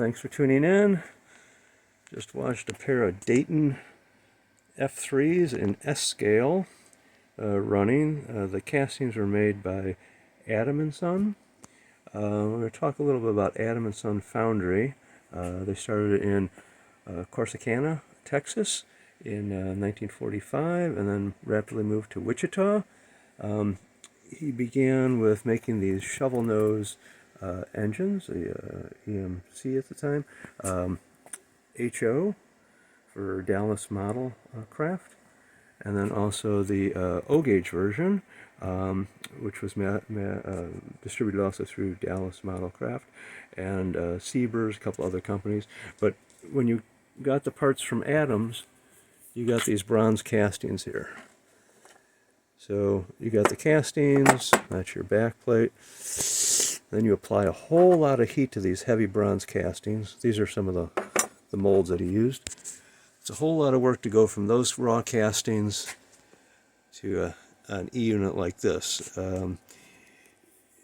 Thanks for tuning in. Just watched a pair of Dayton F3's in S Scale running. The castings were made by Adam & Son. We're going to talk a little bit about Adam & Son Foundry. They started in Corsicana, Texas in 1945 and then rapidly moved to Wichita. He began with making these shovel nose engines, the EMC at the time, HO for Dallas model craft, and then also the O-gauge version, which was distributed also through Dallas model craft, and Siebers, a couple other companies. But when you got the parts from Adams, you got these bronze castings here. So you got the castings, that's your back plate. Then you apply a whole lot of heat to these heavy bronze castings. These are some of the molds that he used. It's a whole lot of work to go from those raw castings to an E-unit like this.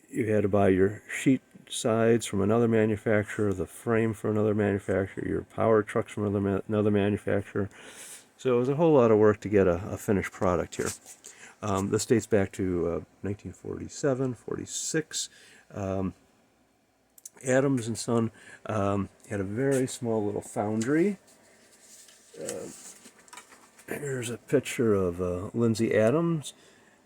You had to buy your sheet sides from another manufacturer, the frame from another manufacturer, your power trucks from another manufacturer. So it was a whole lot of work to get a finished product here. This dates back to 1947, 46. Adams & Son had a very small little foundry. Here's a picture of Lindsay Adams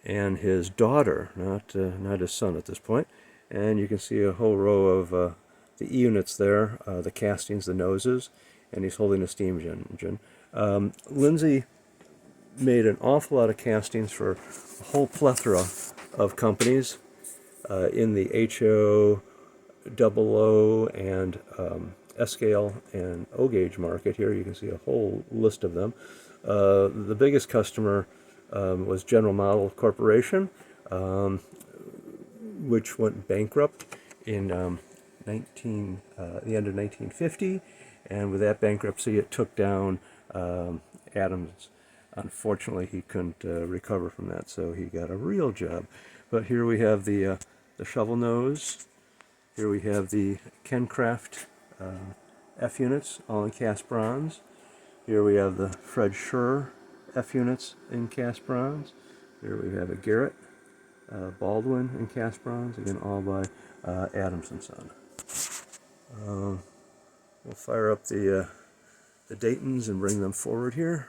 and his daughter, not his son at this point. And you can see a whole row of the E-units there, the castings, the noses, and he's holding a steam engine. Lindsay made an awful lot of castings for a whole plethora of companies in the HO, double O, and S Scale and O-gauge market. Here you can see a whole list of them. The biggest customer was General Model Corporation, which went bankrupt in the end of 1950, and with that bankruptcy it took down Adams. Unfortunately, he couldn't recover from that, so he got a real job. But here we have the shovel nose. Here we have the Kencraft F units, all in cast bronze. Here we have the Fred Schur F units in cast bronze. Here we have a Garrett Baldwin in cast bronze, again all by Adams & Son. We'll fire up the Daytons and bring them forward here.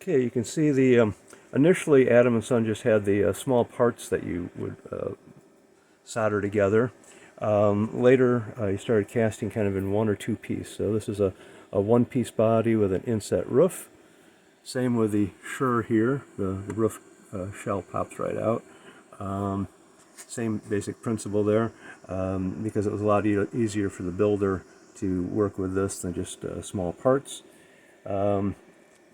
Okay, you can see the initially Adam & Son just had the small parts that you would solder together. Later he started casting kind of in one or two piece. So this is a one-piece body with an inset roof. Same with the Schur here, the roof shell pops right out. Same basic principle there, because it was a lot easier for the builder to work with this than just small parts.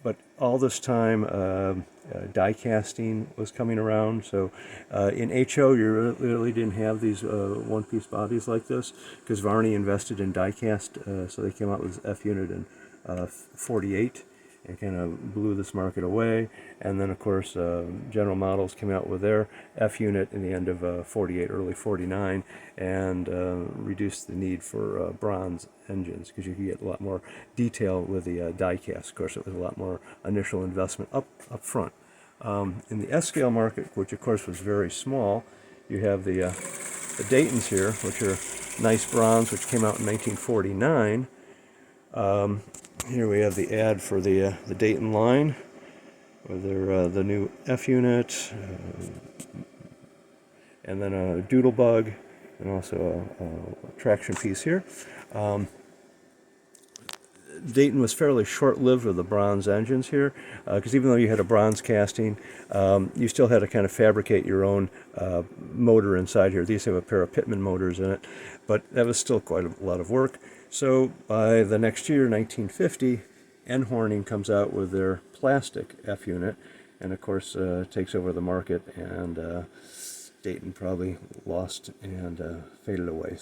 But all this time, die casting was coming around. So in HO, you really didn't have these one-piece bodies like this, because Varney invested in die cast, so they came out with F unit in 48 and kind of blew this market away. And then, of course, General Models came out with their F unit in the end of 48, early 49, and reduced the need for bronze engines, because you could get a lot more detail with the die cast. Of course, it was a lot more initial investment up front. In the S scale market, which of course was very small, you have the Daytons here, which are nice bronze, which came out in 1949. Here we have the ad for the Dayton line, with the new F unit, and then a Doodlebug, and also a traction piece here. Dayton was fairly short-lived with the bronze engines here, because even though you had a bronze casting, you still had to kind of fabricate your own motor inside here. These have a pair of Pitman motors in it, but that was still quite a lot of work. So by the next year, 1950, Horning comes out with their plastic F unit, and of course takes over the market, and Dayton probably lost and faded away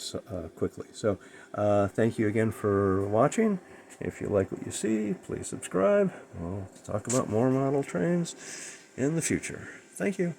quickly. So thank you again for watching, If you like what you see, please subscribe. We'll talk about more model trains in the future. Thank you.